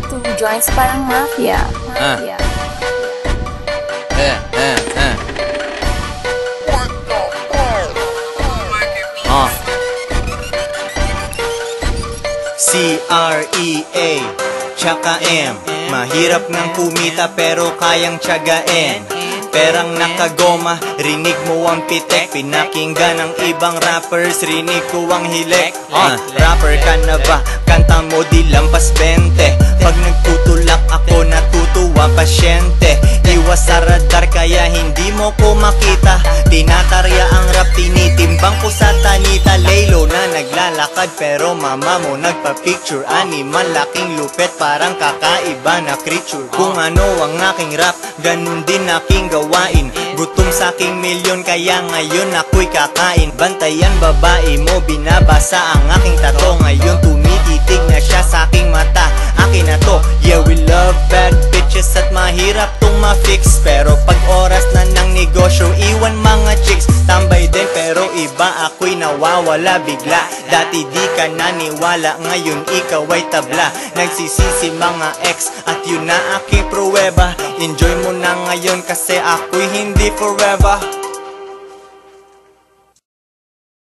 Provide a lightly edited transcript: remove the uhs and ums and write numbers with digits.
Two joints parang mafia. C-R-E-A tsaka M. Mahirap nang kumita pero kayang tiyagain. Perang nakagoma, rinig mo ang pitek. Pinakinggan ng ibang rappers, rinig ko ang hilik. Rapper ka na ba? Kanta mo di lampas 20. Pag nagtutulak ako natutuwa pasyente. Iwas sa radar kaya hindi mo ko makita. Tinatarya ang rap, tinitimbang ko sa tanita. Laylo na naglalakad pero mama mo nagpa-picture. Animal, laking lupet, parang kakaiba na creature. Kung ano ang aking rap, ganun din aking gawain. Gutom sa aking milyon kaya ngayon ako'y kakain. Bantayan babae mo, binabasa ang aking tato. Ngayon tumititig na siya sa aking mata. Akin na to, yeah we love bad bitches at mahirap tong ma-fix. Pero pag oras na ng negosyo, iwan mga chicks. Tambay din pero iba, ako'y nawawala bigla. Dati di ka naniwala, ngayon ikaw ay tabla. Nagsisisi mga ex at yun na aking pruweba. Enjoy mo na ngayon kasi ako'y hindi forever.